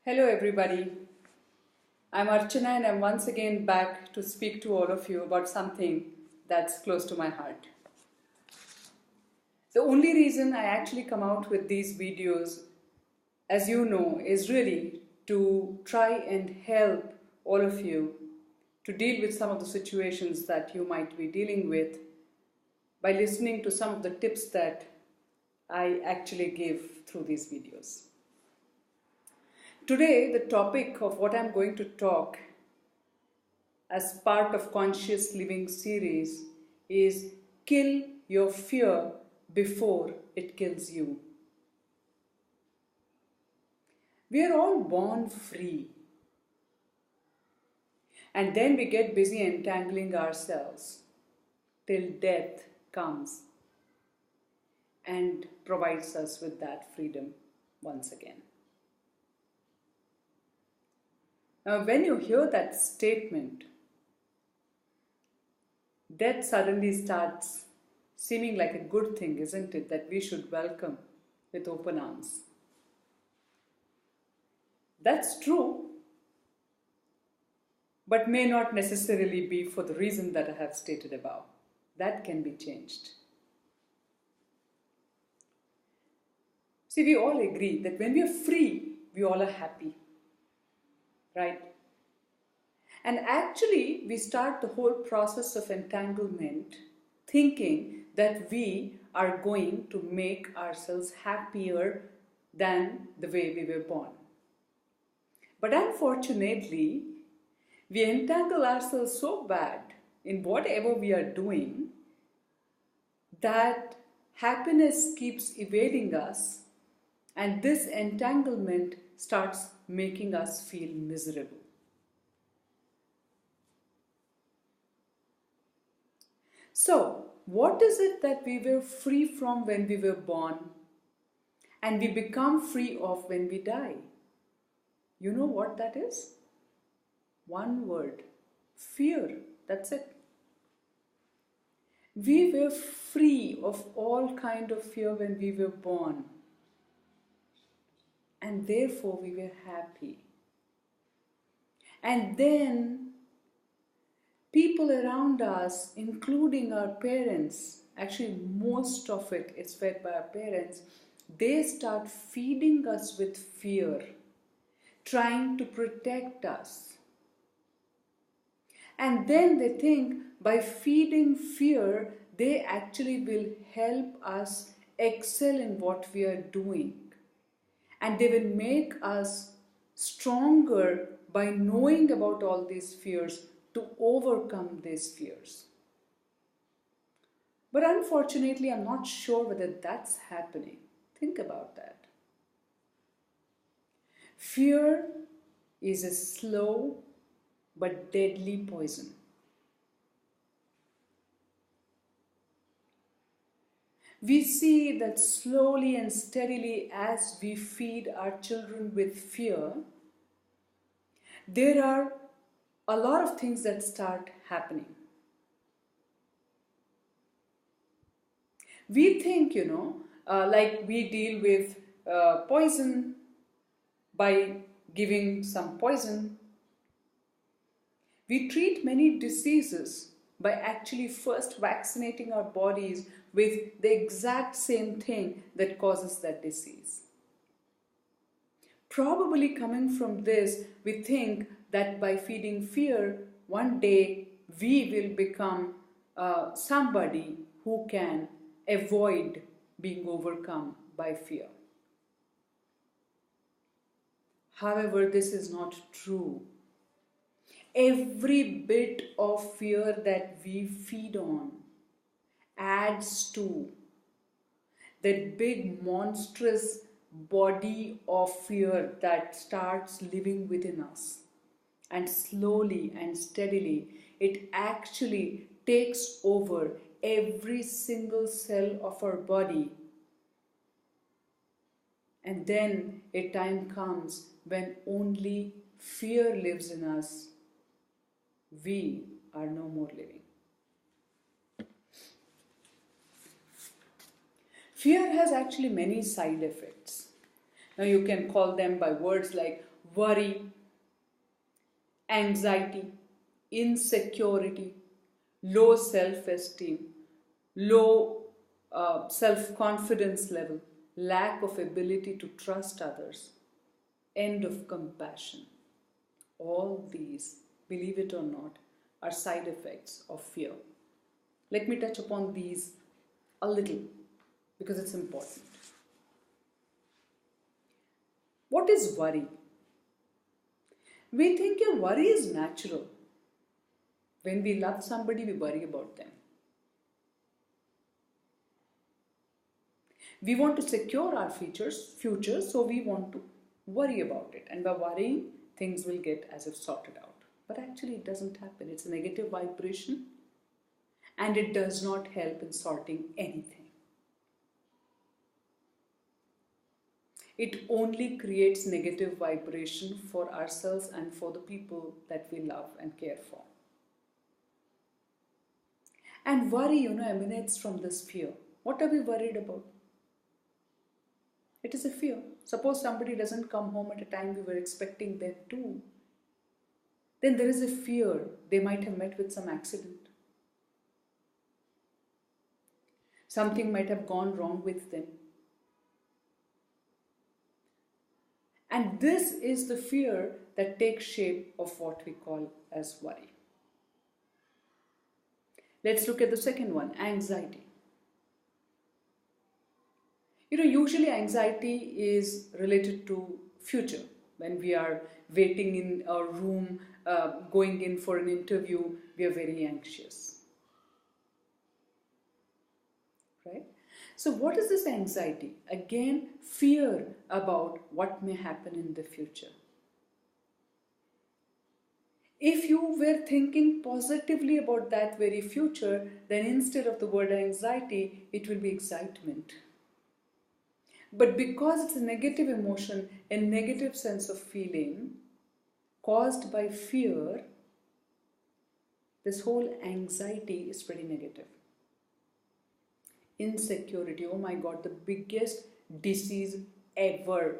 Hello everybody, I'm Archana and I'm once again back to speak to all of you about something that's close to my heart. The only reason I actually come out with these videos, as you know, is really to try and help all of you to deal with some of the situations that you might be dealing with by listening to some of the tips that I actually give through these videos. Today, the topic of what I'm going to talk as part of Conscious Living series is kill your fear before it kills you. We are all born free, and then we get busy entangling ourselves till death comes and provides us with that freedom once again. Now, when you hear that statement, death suddenly starts seeming like a good thing, isn't it? That we should welcome with open arms. That's true, but may not necessarily be for the reason that I have stated above. That can be changed. See, we all agree that when we are free, we all are happy. Right? And actually, we start the whole process of entanglement thinking that we are going to make ourselves happier than the way we were born. But unfortunately, we entangle ourselves so bad in whatever we are doing that happiness keeps evading us, and this entanglement starts making us feel miserable. So, what is it that we were free from when we were born and we become free of when we die? You know what that is? One word: fear. That's it. We were free of all kind of fear when we were born, and therefore we were happy. And then people around us, including our parents, actually most of it is fed by our parents, they start feeding us with fear, trying to protect us. And then they think by feeding fear, they actually will help us excel in what we are doing. And they will make us stronger by knowing about all these fears to overcome these fears. But unfortunately, I'm not sure whether that's happening. Think about that. Fear is a slow but deadly poison. We see that slowly and steadily as we feed our children with fear, there are a lot of things that start happening. We think, like we deal with poison by giving some poison. We treat many diseases by actually first vaccinating our bodies with the exact same thing that causes that disease. Probably coming from this, we think that by feeding fear, one day we will become somebody who can avoid being overcome by fear. However, this is not true. Every bit of fear that we feed on adds to that big monstrous body of fear that starts living within us. And slowly and steadily, it actually takes over every single cell of our body. And then a time comes when only fear lives in us. We are no more living. Fear has actually many side effects. Now you can call them by words like worry, anxiety, insecurity, low self-esteem, low self-confidence level, lack of ability to trust others, end of compassion. All these, believe it or not, are side effects of fear. Let me touch upon these a little because it's important. What is worry? We think your worry is natural. When we love somebody, we worry about them. We want to secure our future, so we want to worry about it. And by worrying, things will get as if sorted out. But actually, it doesn't happen. It's a negative vibration and it does not help in sorting anything. It only creates negative vibration for ourselves and for the people that we love and care for. And worry, emanates from this fear. What are we worried about? It is a fear. Suppose somebody doesn't come home at a time we were expecting them to. Then there is a fear they might have met with some accident. Something might have gone wrong with them. And this is the fear that takes shape of what we call as worry. Let's look at the second one, anxiety. Usually anxiety is related to future. When we are waiting in a room, going in for an interview, we are very anxious. Right? So what is this anxiety? Again, fear about what may happen in the future. If you were thinking positively about that very future, then instead of the word anxiety, it will be excitement. But because it's a negative emotion, a negative sense of feeling caused by fear, this whole anxiety is pretty negative. Insecurity, oh my God, the biggest disease ever,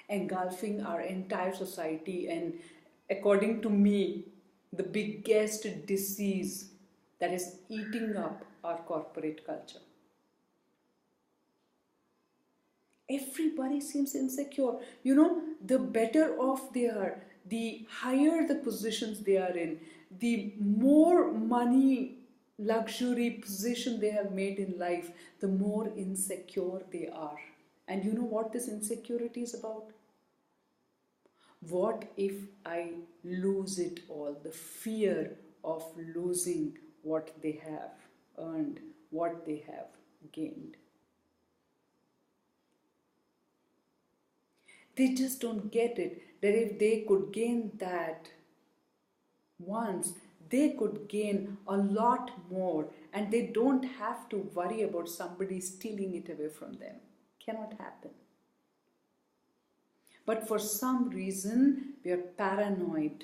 engulfing our entire society, and according to me, the biggest disease that is eating up our corporate culture. Everybody seems insecure. The better off they are, the higher the positions they are in, the more money, luxury position they have made in life, the more insecure they are. And you know what this insecurity is about? What if I lose it all? The fear of losing what they have earned, what they have gained. They just don't get it, that if they could gain that once, they could gain a lot more, and they don't have to worry about somebody stealing it away from them. Cannot happen. But for some reason, we are paranoid.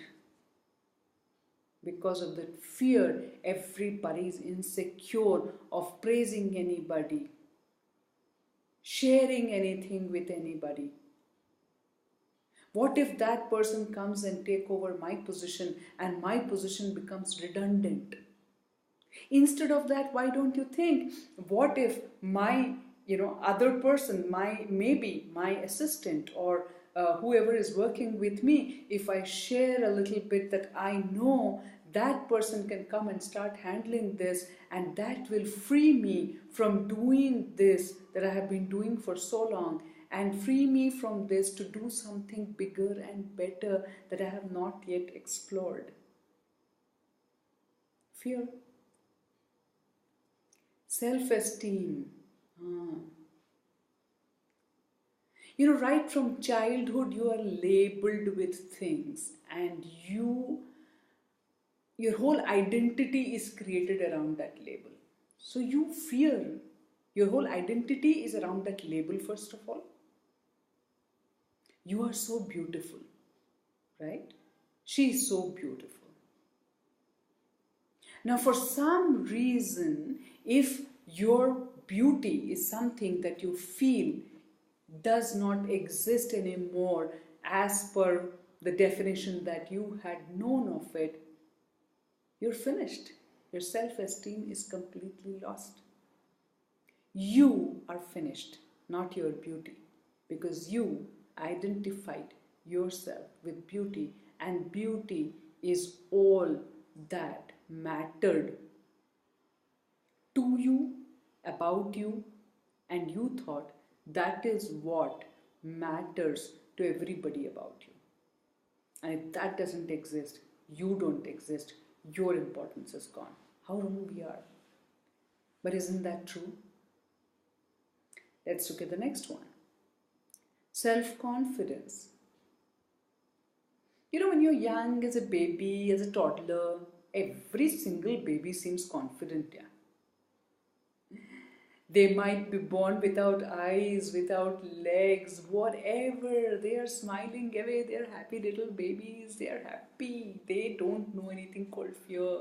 Because of that fear, everybody is insecure of praising anybody, sharing anything with anybody. What if that person comes and take over my position and my position becomes redundant? Instead of that, why don't you think, what if my other person, maybe my assistant or whoever is working with me, if I share a little bit that I know, that person can come and start handling this, and that will free me from doing this that I have been doing for so long, and free me from this to do something bigger and better that I have not yet explored. Fear. Self-esteem. Right from childhood, you are labeled with things, and your whole identity is created around that label. So you fear. Your whole identity is around that label, first of all. You are so beautiful, right? She is so beautiful. Now, for some reason, if your beauty is something that you feel does not exist anymore as per the definition that you had known of it, you're finished. Your self-esteem is completely lost. You are finished, not your beauty, because you identified yourself with beauty, and beauty is all that mattered to you, about you, and you thought that is what matters to everybody about you. And if that doesn't exist, you don't exist, your importance is gone. How wrong we are. But isn't that true? Let's look at the next one. Self-confidence. You know, when you're young, as a baby, as a toddler, every single baby seems confident, yeah. They might be born without eyes, without legs, whatever. They are smiling away. They are happy little babies. They are happy. They don't know anything called fear.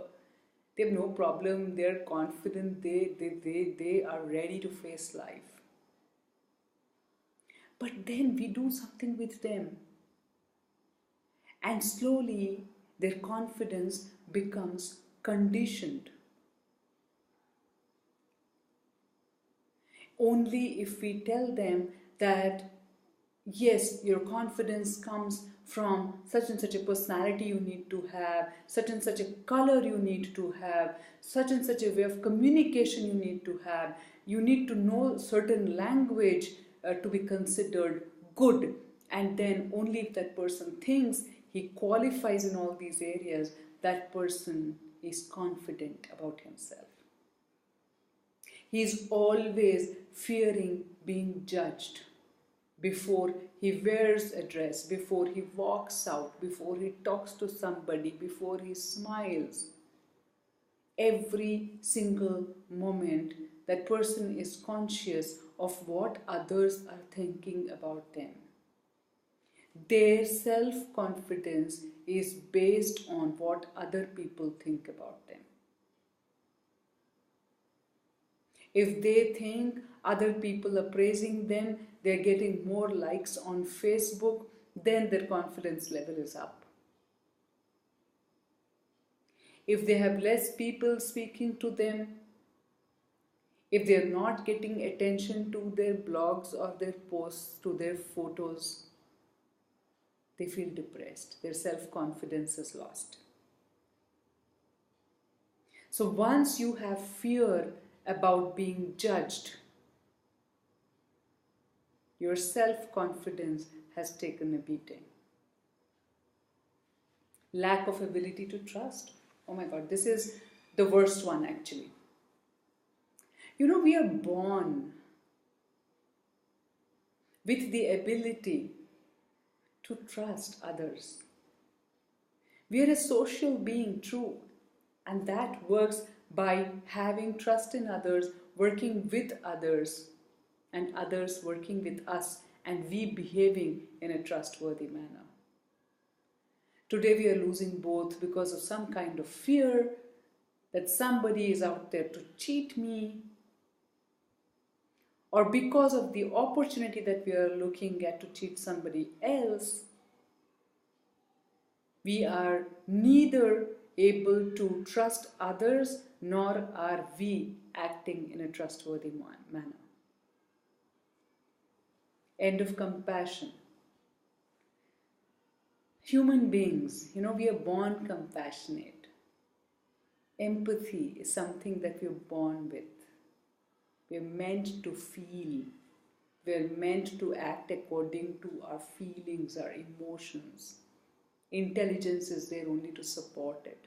They have no problem. They are confident. They are ready to face life. But then we do something with them. And slowly their confidence becomes conditioned. Only if we tell them that, yes, your confidence comes from such and such a personality you need to have, such and such a color you need to have, such and such a way of communication you need to have, you need to know certain language to be considered good. And then only if that person thinks he qualifies in all these areas, that person is confident about himself. He is always fearing being judged before he wears a dress, before he walks out, before he talks to somebody, before he smiles. Every single moment, that person is conscious of what others are thinking about them. Their self-confidence is based on what other people think about them. If they think other people are praising them, they're getting more likes on Facebook, then their confidence level is up. If they have less people speaking to them, if they're not getting attention to their blogs or their posts, to their photos, they feel depressed. Their self-confidence is lost. So once you have fear about being judged, your self-confidence has taken a beating. Lack of ability to trust. Oh my God, this is the worst one actually. You know, we are born with the ability to trust others. We are a social being, true, and that works by having trust in others, working with others, and others working with us, and we behaving in a trustworthy manner. Today we are losing both because of some kind of fear that somebody is out there to cheat me, or because of the opportunity that we are looking at to cheat somebody else. We are neither able to trust others, nor are we acting in a trustworthy manner. End of compassion. Human beings, you know, we are born compassionate. Empathy is something that we are born with. We are meant to feel. We are meant to act according to our feelings, our emotions. Intelligence is there only to support it.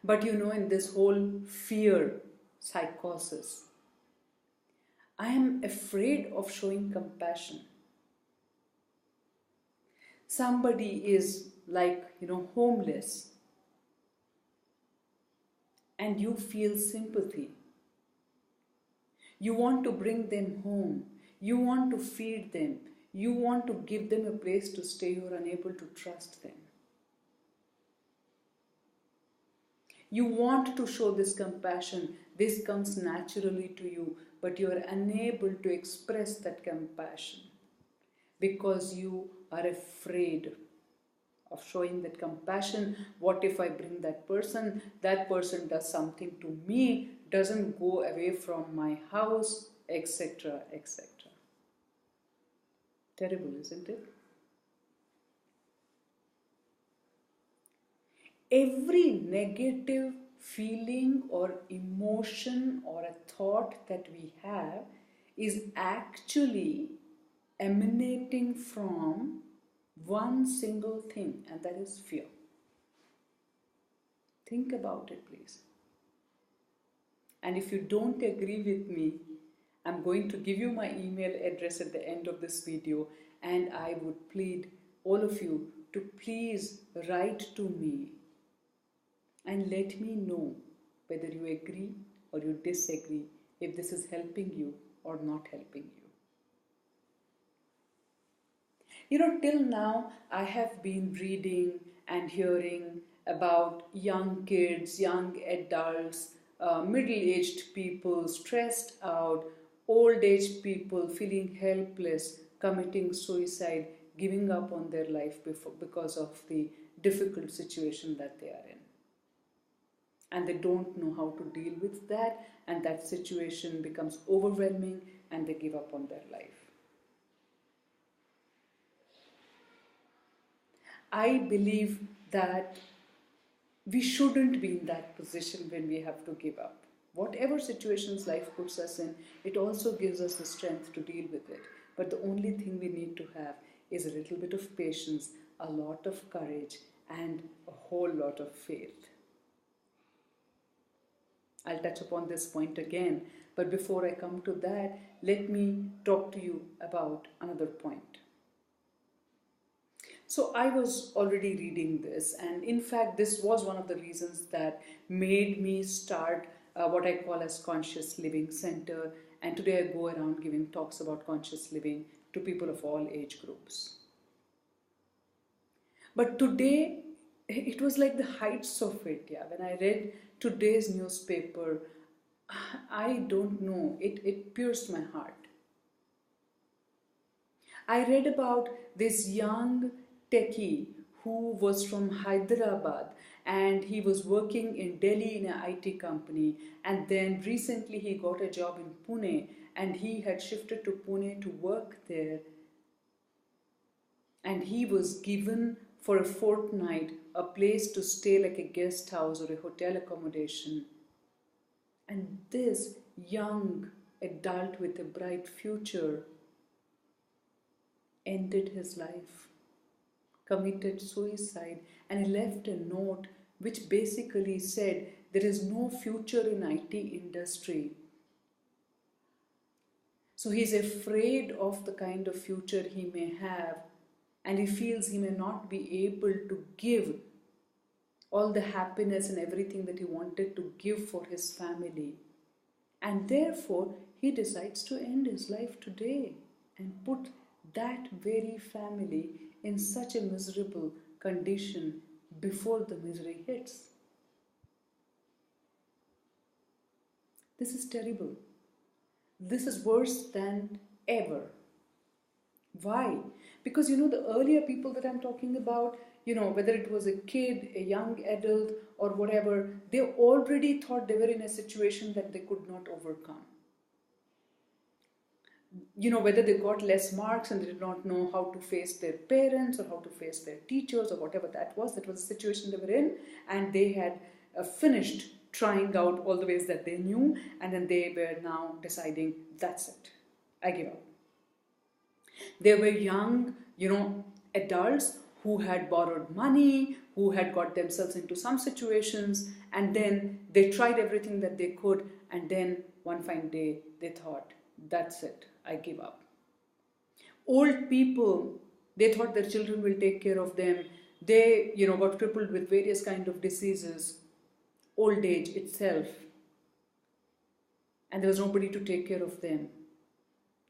But you know, in this whole fear psychosis, I am afraid of showing compassion. Somebody is like, you know, homeless, and you feel sympathy. You want to bring them home. You want to feed them. You want to give them a place to stay. You are unable to trust them. You want to show this compassion. This comes naturally to you, but you are unable to express that compassion because you are afraid of showing that compassion. What if I bring that person does something to me, doesn't go away from my house, etc., etc. Terrible, isn't it? Every negative feeling or emotion or a thought that we have is actually emanating from one single thing, and that is fear. Think about it, please. And if you don't agree with me, I'm going to give you my email address at the end of this video, and I would plead all of you to please write to me and let me know whether you agree or you disagree, if this is helping you or not helping you. You know, till now I have been reading and hearing about young kids, young adults, middle-aged people stressed out, old-age people feeling helpless, committing suicide, giving up on their life because of the difficult situation that they are in. And they don't know how to deal with that, and that situation becomes overwhelming and they give up on their life. I believe that we shouldn't be in that position when we have to give up. Whatever situations life puts us in, it also gives us the strength to deal with it. But the only thing we need to have is a little bit of patience, a lot of courage, and a whole lot of faith. I'll touch upon this point again, but before I come to that, let me talk to you about another point. So I was already reading this, and in fact this was one of the reasons that made me start what I call as Conscious Living Center, and today I go around giving talks about conscious living to people of all age groups. But today, it was like the heights of it, yeah. When I read today's newspaper, I don't know, it pierced my heart. I read about this young techie who was from Hyderabad, and he was working in Delhi in an IT company, and then recently he got a job in Pune, and he had shifted to Pune to work there, and he was given for a fortnight a place to stay like a guest house or a hotel accommodation. And this young adult with a bright future ended his life, committed suicide, and he left a note which basically said there is no future in IT industry. So he's afraid of the kind of future he may have, and he feels he may not be able to give all the happiness and everything that he wanted to give for his family. And therefore, he decides to end his life today and put that very family in such a miserable condition before the misery hits. This is terrible. This is worse than ever. Why? Because the earlier people that I'm talking about, whether it was a kid, a young adult, or whatever, they already thought they were in a situation that they could not overcome. Whether they got less marks and they did not know how to face their parents or how to face their teachers or whatever that was the situation they were in, and they had finished trying out all the ways that they knew, and then they were now deciding, that's it, I give up. There were young, adults who had borrowed money, who had got themselves into some situations, and then they tried everything that they could, and then one fine day they thought, that's it, I give up. Old people, they thought their children will take care of them. They, got crippled with various kind of diseases, old age itself, and there was nobody to take care of them.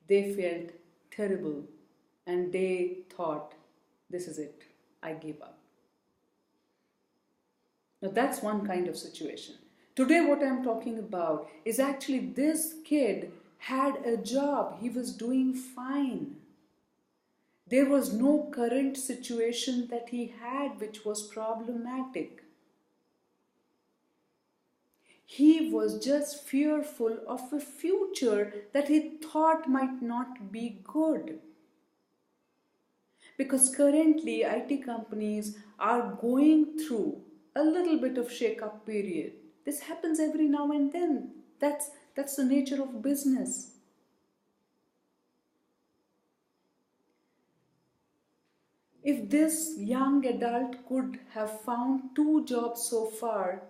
They felt terrible, and they thought, this is it, I give up. Now that's one kind of situation. Today what I'm talking about is actually this kid had a job, he was doing fine. There was no current situation that he had which was problematic. He was just fearful of a future that he thought might not be good. Because currently IT companies are going through a little bit of shake-up period. This happens every now and then. That's the nature of business. If this young adult could have found 2 jobs so far,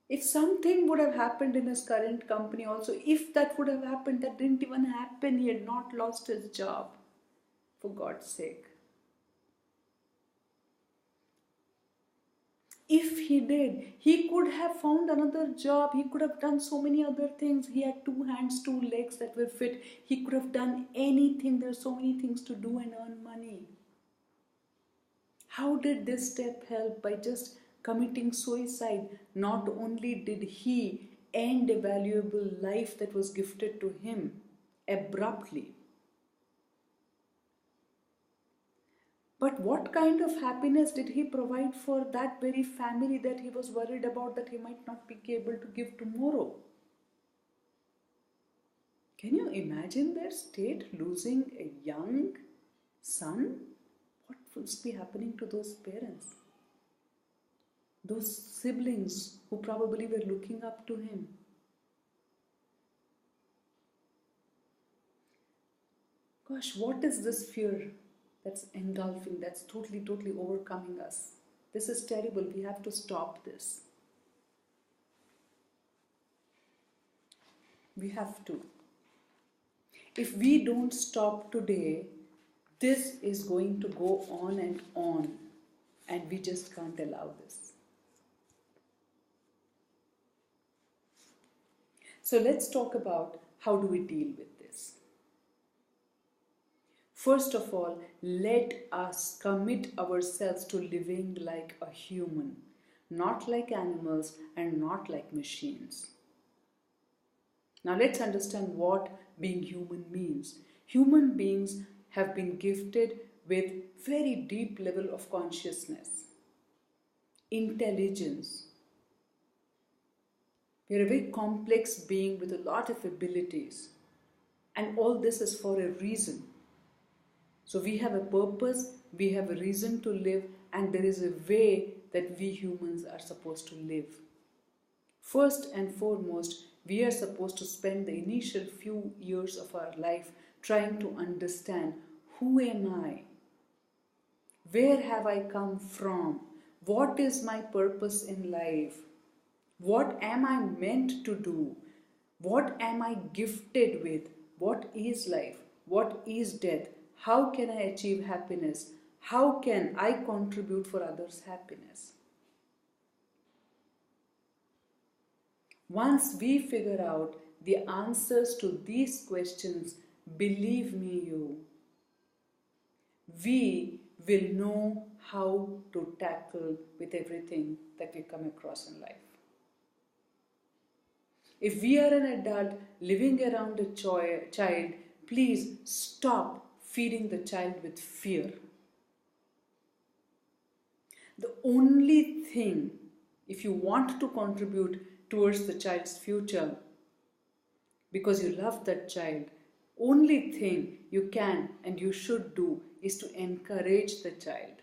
if something would have happened in his current company also, if that would have happened, that didn't even happen, he had not lost his job, for God's sake. If he did, he could have found another job, he could have done so many other things. He had 2 hands, 2 legs that were fit. He could have done anything. There are so many things to do and earn money. How did this step help? By just committing suicide. Not only did he end a valuable life that was gifted to him abruptly, but what kind of happiness did he provide for that very family that he was worried about that he might not be able to give tomorrow? Can you imagine their state, losing a young son? What will be happening to those parents? Those siblings who probably were looking up to him. Gosh, what is this fear that's engulfing, that's totally overcoming us? This is terrible. We have to stop this. We have to. If we don't stop today, this is going to go on, and we just can't allow this. So let's talk about how do we deal with this. First of all, let us commit ourselves to living like a human, not like animals and not like machines. Now let's understand what being human means. Human beings have been gifted with very deep level of consciousness, intelligence. We are a very complex being with a lot of abilities, and all this is for a reason. So we have a purpose, we have a reason to live, and there is a way that we humans are supposed to live. First and foremost, we are supposed to spend the initial few years of our life trying to understand, who am I? Where have I come from? What is my purpose in life? What am I meant to do? What am I gifted with? What is life? What is death? How can I achieve happiness? How can I contribute for others' happiness? Once we figure out the answers to these questions, believe me, we will know how to tackle with everything that we come across in life. If we are an adult living around a child, please stop feeding the child with fear. The only thing, if you want to contribute towards the child's future, because you love that child, only thing you can and you should do is to encourage the child,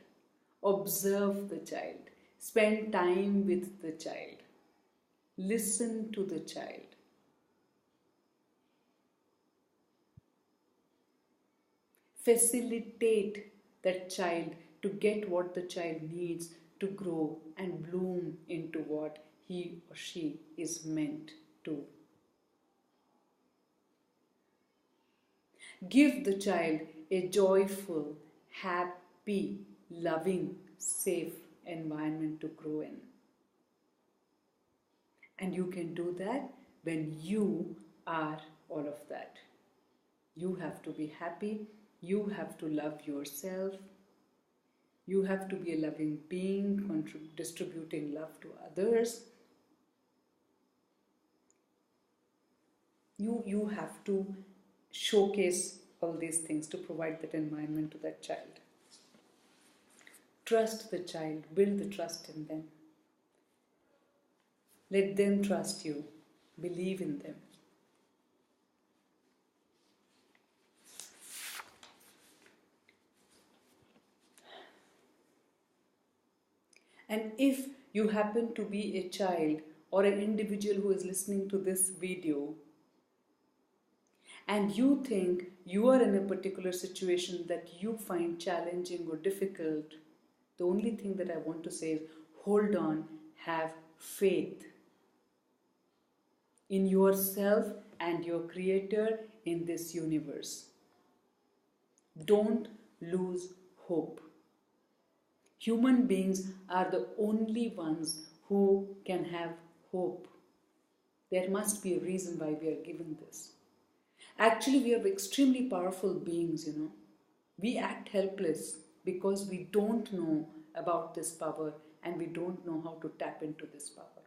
observe the child, spend time with the child, listen to the child. Facilitate that child to get what the child needs to grow and bloom into what he or she is meant to. Give the child a joyful, happy, loving, safe environment to grow in. And you can do that when you are all of that. You have to be happy. You have to love yourself. You have to be a loving being, distributing love to others. You have to showcase all these things to provide that environment to that child. Trust the child, build the trust in them. Let them trust you, believe in them. And if you happen to be a child or an individual who is listening to this video, and you think you are in a particular situation that you find challenging or difficult, the only thing that I want to say is hold on, have faith in yourself and your Creator in this universe. Don't lose hope. Human beings are the only ones who can have hope. There must be a reason why we are given this. Actually, we are extremely powerful beings, We act helpless because we don't know about this power and we don't know how to tap into this power.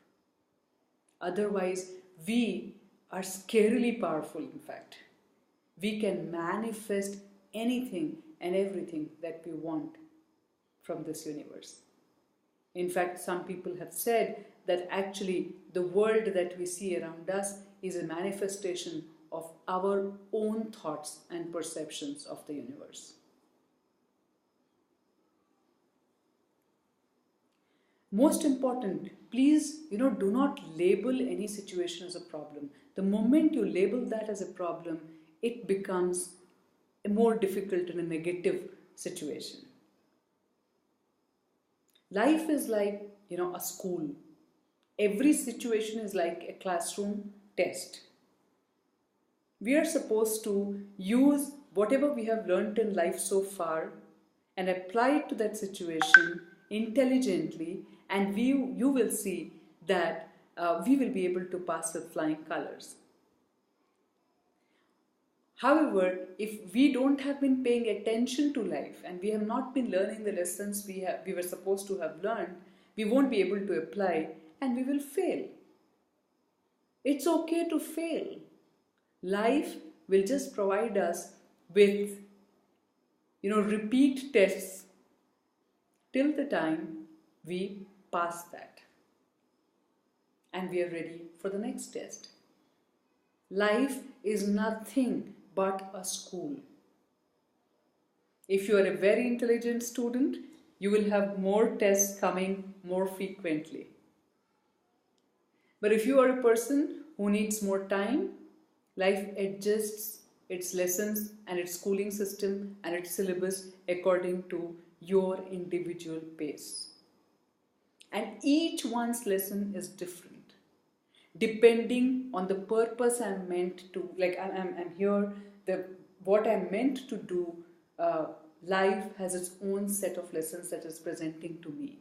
Otherwise, we are scarily powerful, in fact. We can manifest anything and everything that we want from this universe. In fact, some people have said that actually the world that we see around us is a manifestation of our own thoughts and perceptions of the universe. Most important, please, do not label any situation as a problem. The moment you label that as a problem, it becomes more difficult in a negative situation. Life is like, a school. Every situation is like a classroom test. We are supposed to use whatever we have learned in life so far and apply it to that situation intelligently, and you will see that we will be able to pass with flying colors. However, if we don't have been paying attention to life and we have not been learning the lessons we were supposed to have learned, we won't be able to apply and we will fail. It's okay to fail. Life will just provide us with, repeat tests till the time we pass that and we are ready for the next test. Life is nothing but a school. If you are a very intelligent student, you will have more tests coming more frequently. But if you are a person who needs more time, life adjusts its lessons and its schooling system and its syllabus according to your individual pace. And each one's lesson is different. Depending on the purpose I'm meant to, I'm here, what I'm meant to do, life has its own set of lessons that is presenting to me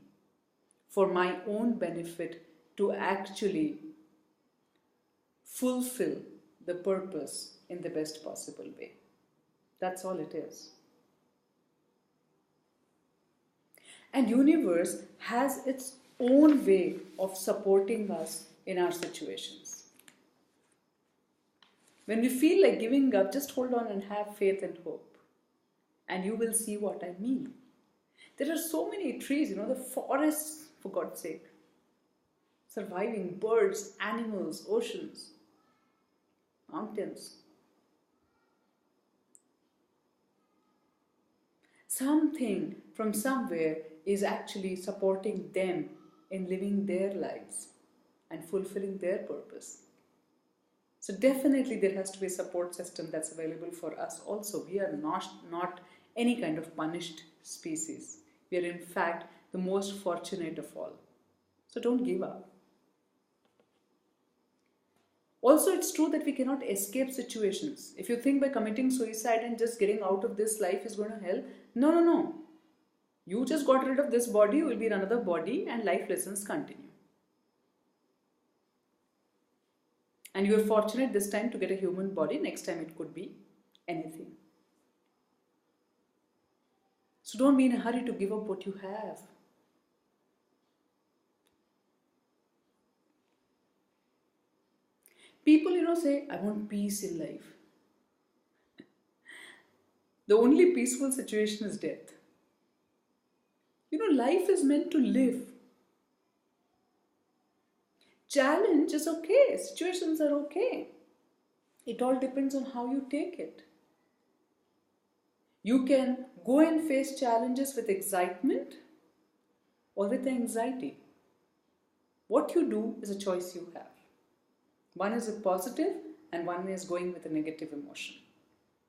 for my own benefit to actually fulfill the purpose in the best possible way. That's all it is. And universe has its own way of supporting us in our situations. When we feel like giving up, just hold on and have faith and hope. And you will see what I mean. There are so many trees, the forests, for God's sake. Surviving birds, animals, oceans, mountains. Something from somewhere is actually supporting them in living their lives and fulfilling their purpose. So definitely there has to be a support system that's available for us also. We are not any kind of punished species. We are in fact the most fortunate of all. So don't give up. Also, it's true that we cannot escape situations. If you think by committing suicide and just getting out of this life is going to help, no. You just got rid of this body, you will be in another body and life lessons continue. And you are fortunate this time to get a human body, next time it could be anything. So don't be in a hurry to give up what you have. People, say, I want peace in life. The only peaceful situation is death. Life is meant to live. Challenge is okay, situations are okay. It all depends on how you take it. You can go and face challenges with excitement or with anxiety. What you do is a choice you have. One is a positive and one is going with a negative emotion.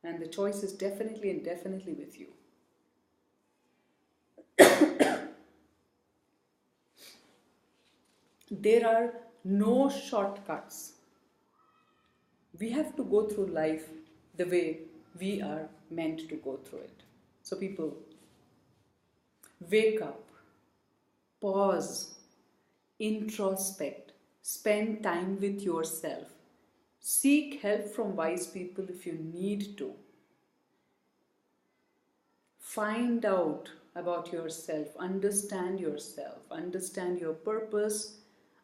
And the choice is definitely and definitely with you. There are no shortcuts. We have to go through life the way we are meant to go through it. So, people, wake up, pause, introspect, spend time with yourself, seek help from wise people if you need to. Find out about yourself, understand your purpose,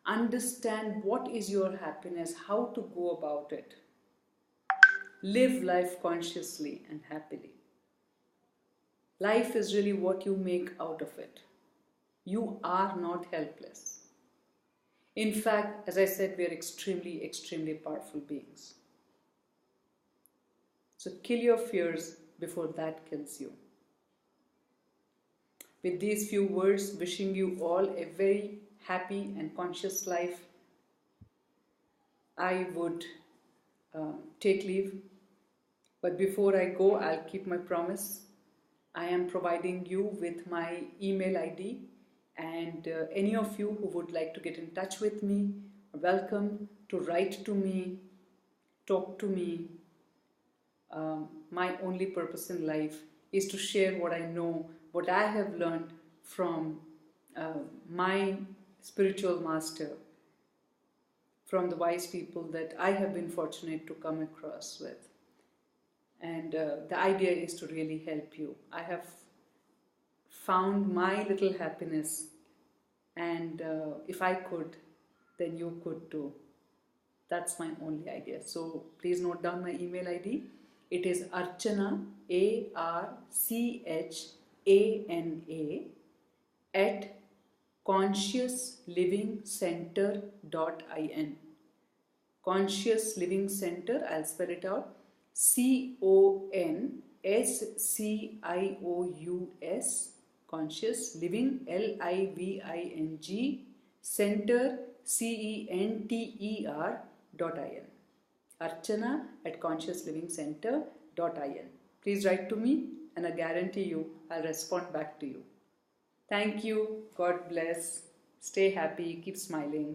understand what is your happiness, how to go about it. Live life consciously and happily. Life is really what you make out of it. You are not helpless. In fact, as I said, we are extremely, extremely powerful beings. So kill your fears before that kills you. With these few words, wishing you all a very happy and conscious life, I would take leave. But before I go, I'll keep my promise. I am providing you with my email ID, and any of you who would like to get in touch with me are welcome to write to me, talk to me. My only purpose in life is to share what I know, what I have learned from my spiritual master, from the wise people that I have been fortunate to come across with. And the idea is to really help you. I have found my little happiness, and if I could, then you could too. That's my only idea. So please note down my email ID. It is Archana, ARCHANA, at consciouslivingcenter.in. Conscious Living Center, I'll spell it out. CONSCIOUS, Conscious Living, LIVING, Center, CENTER.in. Archana at consciouslivingcenter.in. Please write to me, and I guarantee you I'll respond back to you. Thank you. God bless. Stay happy. Keep smiling.